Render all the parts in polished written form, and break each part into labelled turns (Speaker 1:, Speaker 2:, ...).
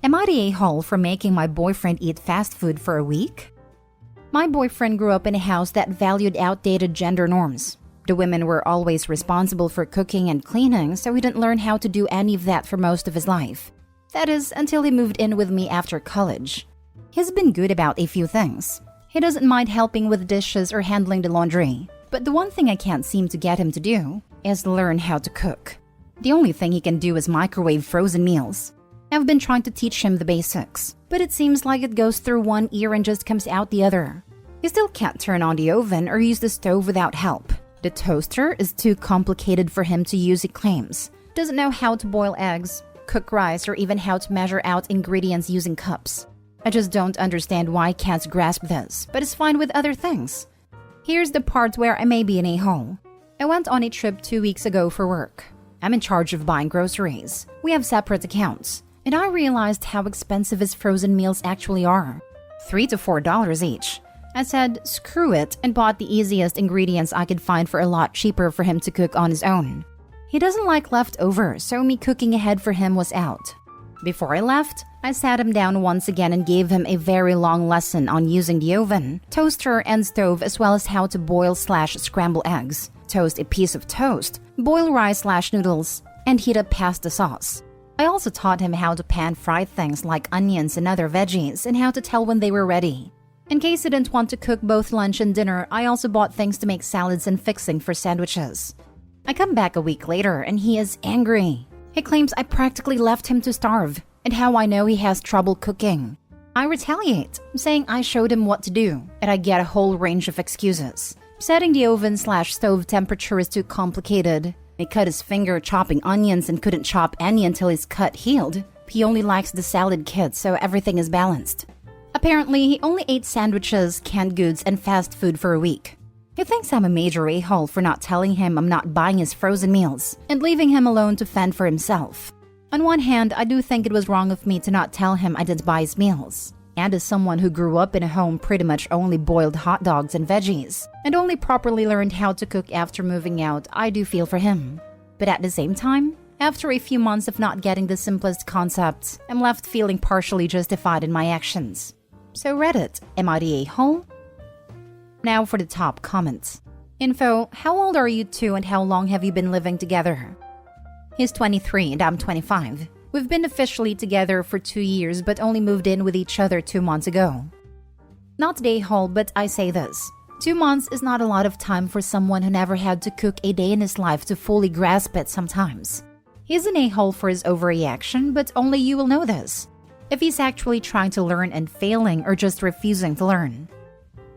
Speaker 1: Am I the a-hole for making my boyfriend eat fast food for a week? My boyfriend grew up in a house that valued outdated gender norms. The women were always responsible for cooking and cleaning, so he didn't learn how to do any of that for most of his life. That is, until he moved in with me after college. He's been good about a few things. He doesn't mind helping with dishes or handling the laundry. But the one thing I can't seem to get him to do is learn how to cook. The only thing he can do is microwave frozen meals. I've been trying to teach him the basics, but it seems like it goes through one ear and just comes out the other. He still can't turn on the oven or use the stove without help. The toaster is too complicated for him to use, he claims. Doesn't know how to boil eggs, cook rice, or even how to measure out ingredients using cups. I just don't understand why he can't grasp this, but is fine with other things. Here's the part where I may be an a-hole. I went on a trip 2 weeks ago for work. I'm in charge of buying groceries. We have separate accounts. And I realized how expensive his frozen meals actually are. $3 to $4 each. I said, screw it, and bought the easiest ingredients I could find for a lot cheaper for him to cook on his own. He doesn't like leftovers, so me cooking ahead for him was out. Before I left, I sat him down once again and gave him a very long lesson on using the oven, toaster, and stove, as well as how to boil/scramble eggs, toast a piece of toast, boil rice/noodles, and heat up pasta sauce. I also taught him how to pan fry things like onions and other veggies and how to tell when they were ready. In case he didn't want to cook both lunch and dinner, I also bought things to make salads and fixing for sandwiches. I come back a week later and he is angry. He claims I practically left him to starve and how I know he has trouble cooking. I retaliate, saying I showed him what to do, and I get a whole range of excuses. Setting the oven/stove temperature is too complicated. He cut his finger chopping onions and couldn't chop any until his cut healed. He only likes the salad kit, so everything is balanced. Apparently, he only ate sandwiches, canned goods, and fast food for a week. He thinks I'm a major a-hole for not telling him I'm not buying his frozen meals and leaving him alone to fend for himself. On one hand, I do think it was wrong of me to not tell him I didn't buy his meals. And as someone who grew up in a home pretty much only boiled hot dogs and veggies, and only properly learned how to cook after moving out, I do feel for him. But at the same time, after a few months of not getting the simplest concepts, I'm left feeling partially justified in my actions. So Reddit, am I the a-hole? Now for the top comments. Info, how old are you two and how long have you been living together? He's 23 and I'm 25. We've been officially together for 2 years but only moved in with each other 2 months ago. Not the a-hole, but I say this. 2 months is not a lot of time for someone who never had to cook a day in his life to fully grasp it sometimes. He's an a-hole for his overreaction, but only you will know this. If he's actually trying to learn and failing or just refusing to learn.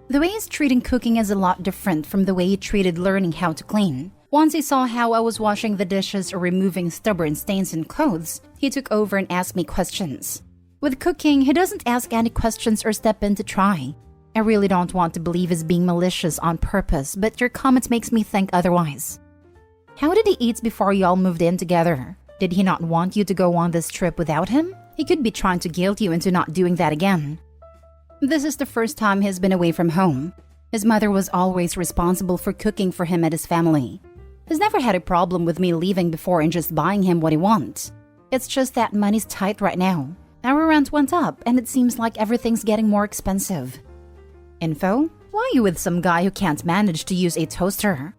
Speaker 1: The way he's treating cooking is a lot different from the way he treated learning how to clean. Once he saw how I was washing the dishes or removing stubborn stains in clothes, he took over and asked me questions. With cooking, he doesn't ask any questions or step in to try. I really don't want to believe he's being malicious on purpose, but your comment makes me think otherwise. How did he eat before y'all moved in together? Did he not want you to go on this trip without him? He could be trying to guilt you into not doing that again. This is the first time he's been away from home. His mother was always responsible for cooking for him and his family. He's never had a problem with me leaving before and just buying him what he wants. It's just that money's tight right now. Our rent went up and it seems like everything's getting more expensive. Info, why are you with some guy who can't manage to use a toaster?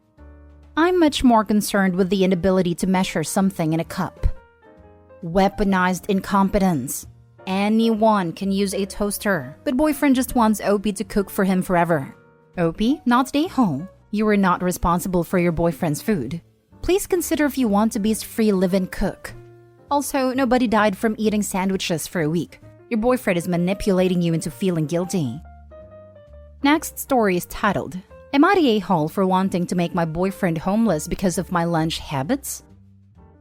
Speaker 1: I'm much more concerned with the inability to measure something in a cup. Weaponized incompetence. Anyone can use a toaster, but boyfriend just wants OP to cook for him forever. OP, not the a-hole. You are not responsible for your boyfriend's food. Please consider if you want to be his free live-in cook. Also, nobody died from eating sandwiches for a week. Your boyfriend is manipulating you into feeling guilty. Next story is titled, Am I the a-hole for wanting to make my boyfriend homeless because of my lunch habits?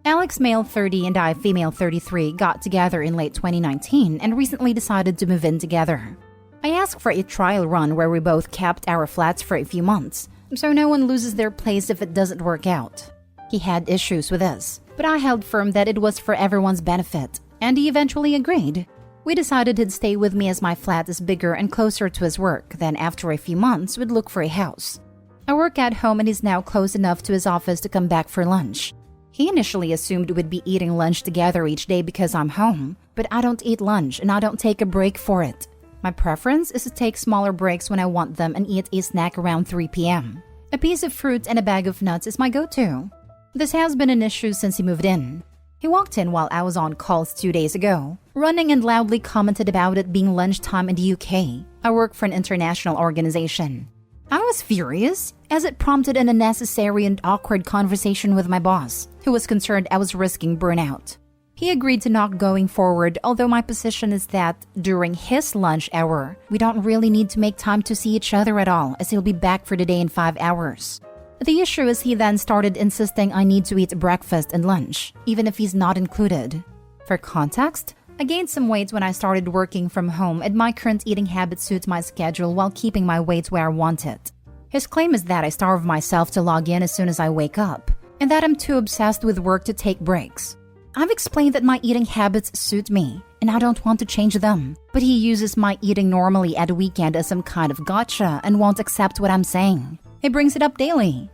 Speaker 1: Alex, male 30, and I, female 33, got together in late 2019 and recently decided to move in together. I asked for a trial run where we both kept our flats for a few months, so no one loses their place if it doesn't work out. He had issues with this, but I held firm that it was for everyone's benefit, and he eventually agreed. We decided he'd stay with me as my flat is bigger and closer to his work, then after a few months we'd look for a house. I work at home and he's now close enough to his office to come back for lunch. He initially assumed we'd be eating lunch together each day because I'm home, but I don't eat lunch and I don't take a break for it. My preference is to take smaller breaks when I want them and eat a snack around 3 p.m. A piece of fruit and a bag of nuts is my go-to. This has been an issue since he moved in. He walked in while I was on calls 2 days ago, running and loudly commented about it being lunchtime in the UK. I work for an international organization. I was furious, as it prompted an unnecessary and awkward conversation with my boss, who was concerned I was risking burnout. He agreed to not going forward, although my position is that during his lunch hour, we don't really need to make time to see each other at all, as he'll be back for the day in 5 hours. The issue is he then started insisting I need to eat breakfast and lunch, even if he's not included. For context, I gained some weight when I started working from home, and my current eating habit suits my schedule while keeping my weight where I want it. His claim is that I starve myself to log in as soon as I wake up, and that I'm too obsessed with work to take breaks. I've explained that my eating habits suit me, and I don't want to change them, but he uses my eating normally at a weekend as some kind of gotcha and won't accept what I'm saying. He brings it up daily.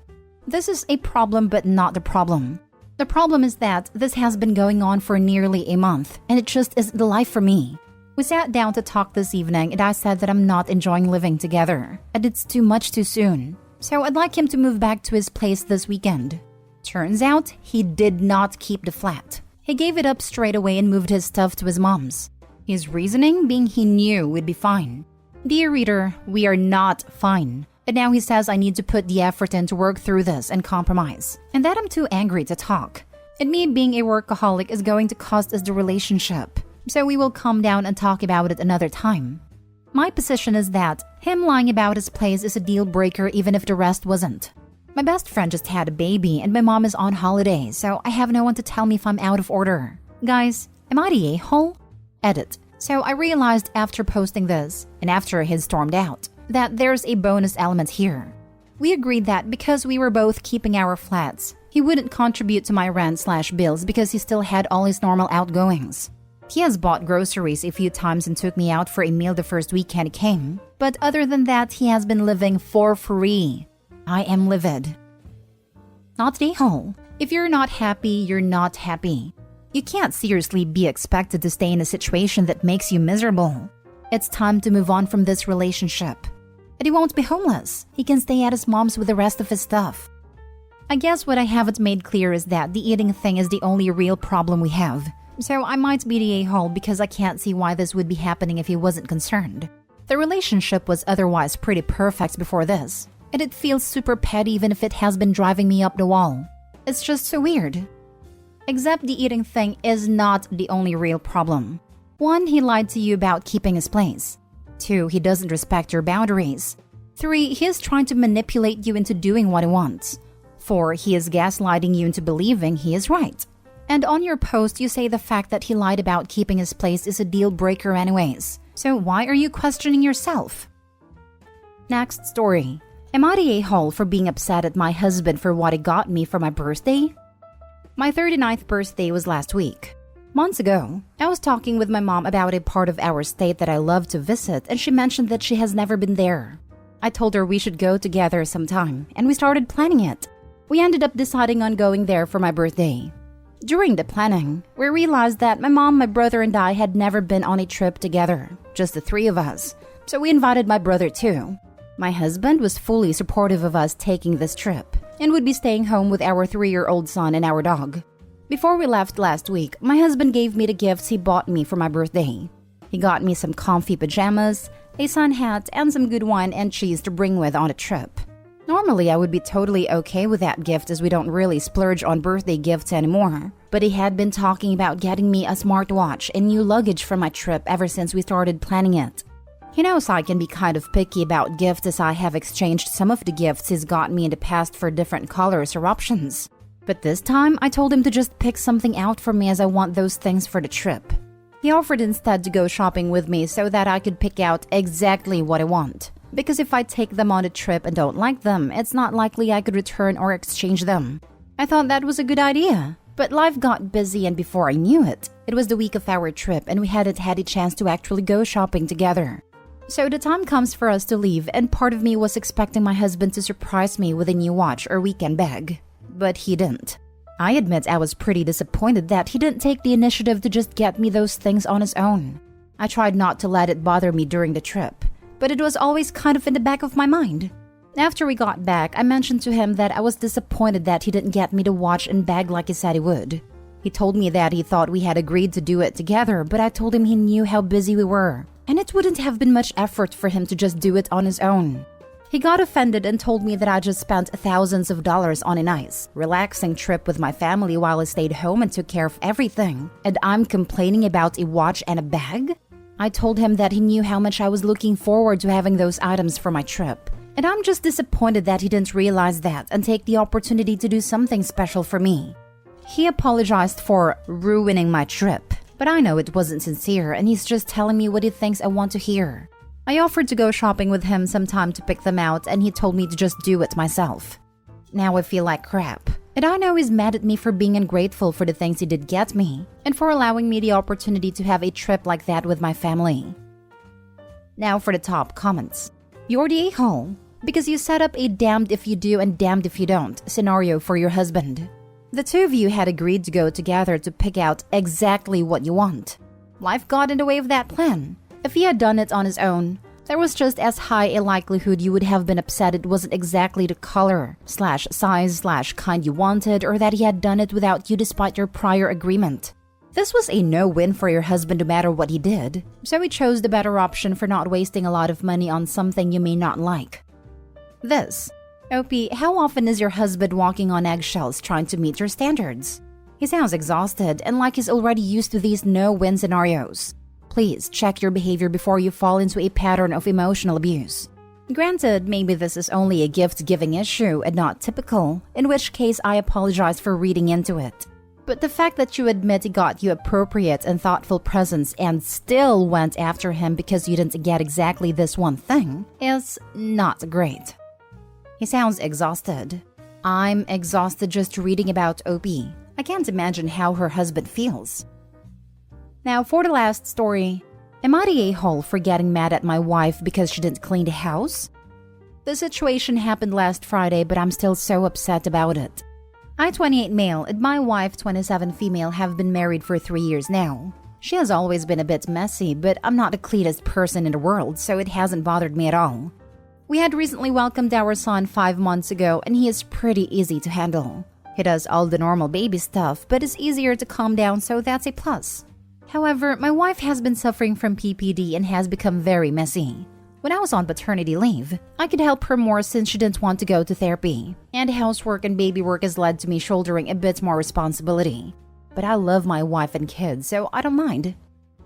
Speaker 1: This is a problem, but not the problem. The problem is that this has been going on for nearly a month, and it just isn't the life for me. We sat down to talk this evening, and I said that I'm not enjoying living together, and it's too much too soon. So I'd like him to move back to his place this weekend. Turns out, he did not keep the flat. He gave it up straight away and moved his stuff to his mom's. His reasoning being he knew we'd be fine. Dear reader, we are not fine. And now he says I need to put the effort in to work through this and compromise, and that I'm too angry to talk. And me being a workaholic is going to cost us the relationship, so we will calm down and talk about it another time. My position is that him lying about his place is a deal breaker even if the rest wasn't. My best friend just had a baby and my mom is on holiday, so I have no one to tell me if I'm out of order. Guys, am I the a-hole? Edit. So I realized after posting this, and after he stormed out, that there's a bonus element here. We agreed that because we were both keeping our flats, he wouldn't contribute to my rent/bills because he still had all his normal outgoings. He has bought groceries a few times and took me out for a meal the first weekend he came, but other than that, he has been living for free. I am livid. Not the whole. If you're not happy, you're not happy. You can't seriously be expected to stay in a situation that makes you miserable. It's time to move on from this relationship. And he won't be homeless. He can stay at his mom's with the rest of his stuff. I guess what I haven't made clear is that the eating thing is the only real problem we have. So I might be the a-hole because I can't see why this would be happening if he wasn't concerned. The relationship was otherwise pretty perfect before this, and it feels super petty even if it has been driving me up the wall. It's just so weird. Except the eating thing is not the only real problem. 1, he lied to you about keeping his place. 2, he doesn't respect your boundaries. 3, he is trying to manipulate you into doing what he wants. 4, he is gaslighting you into believing he is right. And on your post, you say the fact that he lied about keeping his place is a deal breaker anyways. So why are you questioning yourself? Next story. Am I the a-hole for being upset at my husband for what he got me for my birthday? My 39th birthday was last week. Months ago, I was talking with my mom about a part of our state that I love to visit, and she mentioned that she has never been there. I told her we should go together sometime, and we started planning it. We ended up deciding on going there for my birthday. During the planning, we realized that my mom, my brother, and I had never been on a trip together, just the 3 of us, so we invited my brother too. My husband was fully supportive of us taking this trip, and would be staying home with our 3-year-old son and our dog. Before we left last week, my husband gave me the gifts he bought me for my birthday. He got me some comfy pajamas, a sun hat, and some good wine and cheese to bring with on a trip. Normally, I would be totally okay with that gift as we don't really splurge on birthday gifts anymore. But he had been talking about getting me a smartwatch and new luggage for my trip ever since we started planning it. He knows I can be kind of picky about gifts as I have exchanged some of the gifts he's got me in the past for different colors or options. But this time, I told him to just pick something out for me as I want those things for the trip. He offered instead to go shopping with me so that I could pick out exactly what I want. Because if I take them on a trip and don't like them, it's not likely I could return or exchange them. I thought that was a good idea. But life got busy, and before I knew it, it was the week of our trip and we hadn't had a chance to actually go shopping together. So the time comes for us to leave, and part of me was expecting my husband to surprise me with a new watch or weekend bag. But he didn't. I admit I was pretty disappointed that he didn't take the initiative to just get me those things on his own. I tried not to let it bother me during the trip, but it was always kind of in the back of my mind. After we got back, I mentioned to him that I was disappointed that he didn't get me to watch and bag like he said he would. He told me that he thought we had agreed to do it together, but I told him he knew how busy we were, and it wouldn't have been much effort for him to just do it on his own. He got offended and told me that I just spent thousands of dollars on a nice, relaxing trip with my family while I stayed home and took care of everything, and I'm complaining about a watch and a bag? I told him that he knew how much I was looking forward to having those items for my trip, and I'm just disappointed that he didn't realize that and take the opportunity to do something special for me. He apologized for ruining my trip, but I know it wasn't sincere and he's just telling me what he thinks I want to hear. I offered to go shopping with him sometime to pick them out and he told me to just do it myself. Now I feel like crap, and I know he's mad at me for being ungrateful for the things he did get me and for allowing me the opportunity to have a trip like that with my family. Now for the top comments. You're the a-hole because you set up a damned if you do and damned if you don't scenario for your husband. The two of you had agreed to go together to pick out exactly what you want. Life got in the way of that plan. If he had done it on his own, there was just as high a likelihood you would have been upset it wasn't exactly the color, size, kind you wanted, or that he had done it without you despite your prior agreement. This was a no-win for your husband no matter what he did, so he chose the better option for not wasting a lot of money on something you may not like. This. Opie, how often is your husband walking on eggshells trying to meet your standards? He sounds exhausted and like he's already used to these no-win scenarios. Please check your behavior before you fall into a pattern of emotional abuse. Granted, maybe this is only a gift-giving issue and not typical, in which case I apologize for reading into it. But the fact that you admit he got you appropriate and thoughtful presents and still went after him because you didn't get exactly this one thing is not great. He sounds exhausted. I'm exhausted just reading about Opie. I can't imagine how her husband feels. Now for the last story. Am I the a-hole for getting mad at my wife because she didn't clean the house? The situation happened last Friday, but I'm still so upset about it. I, 28 male, and my wife, 27 female, have been married for 3 years now. She has always been a bit messy, but I'm not the cleanest person in the world, so it hasn't bothered me at all. We had recently welcomed our son 5 months ago, and he is pretty easy to handle. He does all the normal baby stuff, but is easier to calm down, so that's a plus. However, my wife has been suffering from PPD and has become very messy. When I was on paternity leave, I could help her more since she didn't want to go to therapy, and housework and baby work has led to me shouldering a bit more responsibility. But I love my wife and kids, so I don't mind.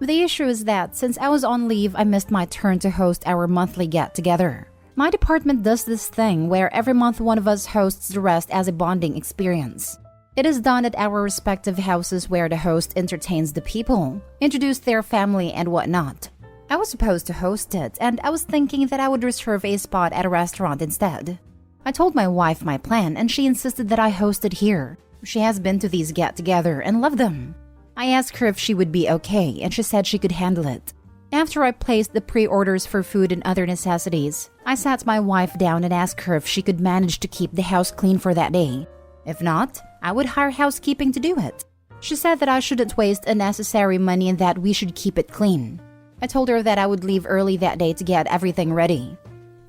Speaker 1: The issue is that since I was on leave, I missed my turn to host our monthly get-together. My department does this thing where every month one of us hosts the rest as a bonding experience. It is done at our respective houses where the host entertains the people, introduce their family and whatnot. I was supposed to host it, and I was thinking that I would reserve a spot at a restaurant instead. I told my wife my plan, and she insisted that I host it here. She has been to these get-together and loved them. I asked her if she would be okay, and she said she could handle it. After I placed the pre-orders for food and other necessities, I sat my wife down and asked her if she could manage to keep the house clean for that day. If not, I would hire housekeeping to do it. She said that I shouldn't waste unnecessary money and that we should keep it clean. I told her that I would leave early that day to get everything ready.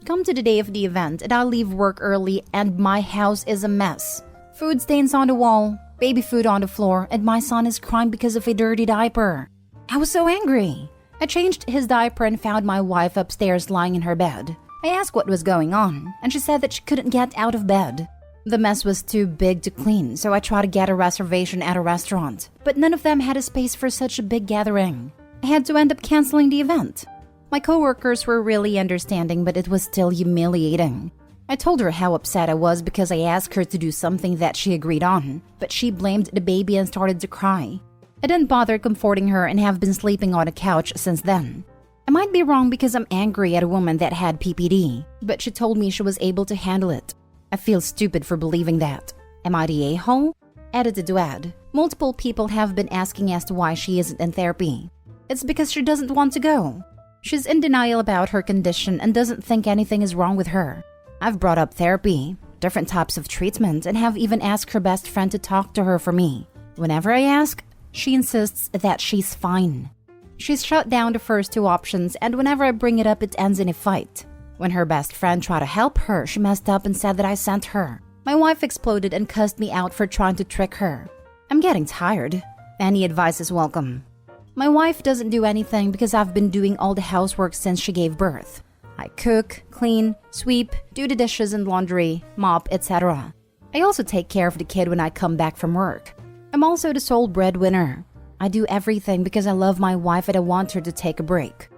Speaker 1: Come to the day of the event and I'll leave work early and my house is a mess. Food stains on the wall, baby food on the floor, and my son is crying because of a dirty diaper. I was so angry. I changed his diaper and found my wife upstairs lying in her bed. I asked what was going on, and she said that she couldn't get out of bed. The mess was too big to clean, so I tried to get a reservation at a restaurant, but none of them had a space for such a big gathering. I had to end up canceling the event. My coworkers were really understanding, but it was still humiliating. I told her how upset I was because I asked her to do something that she agreed on, but she blamed the baby and started to cry. I didn't bother comforting her and have been sleeping on a couch since then. I might be wrong because I'm angry at a woman that had PPD, but she told me she was able to handle it. I feel stupid for believing that. Am I the a-hole? Edited to add, multiple people have been asking as to why she isn't in therapy. It's because she doesn't want to go. She's in denial about her condition and doesn't think anything is wrong with her. I've brought up therapy, different types of treatment, and have even asked her best friend to talk to her for me. Whenever I ask, she insists that she's fine. She's shut down the first two options, and whenever I bring it up, it ends in a fight. When her best friend tried to help her, she messed up and said that I sent her. My wife exploded and cussed me out for trying to trick her. I'm getting tired. Any advice is welcome. My wife doesn't do anything because I've been doing all the housework since she gave birth. I cook, clean, sweep, do the dishes and laundry, mop, etc. I also take care of the kid when I come back from work. I'm also the sole breadwinner. I do everything because I love my wife and I want her to take a break.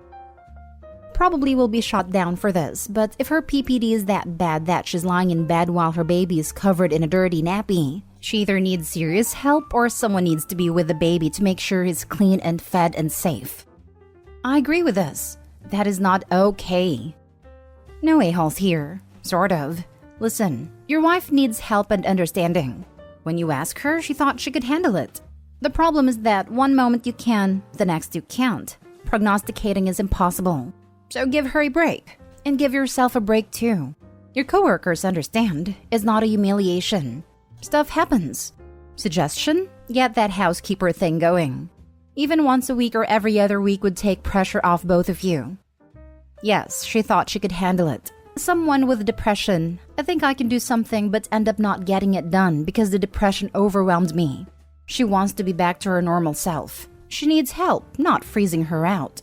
Speaker 1: Probably will be shot down for this, but if her PPD is that bad that she's lying in bed while her baby is covered in a dirty nappy, she either needs serious help or someone needs to be with the baby to make sure he's clean and fed and safe. I agree with this. That is not okay. No a-holes here. Sort of. Listen, your wife needs help and understanding. When you ask her, she thought she could handle it. The problem is that one moment you can, the next you can't. Prognosticating is impossible. So give her a break. And give yourself a break too. Your coworkers understand. It's not a humiliation. Stuff happens. Suggestion? Get that housekeeper thing going. Even once a week or every other week would take pressure off both of you. Yes, she thought she could handle it. Someone with depression, I think I can do something but end up not getting it done because the depression overwhelmed me. She wants to be back to her normal self. She needs help, not freezing her out.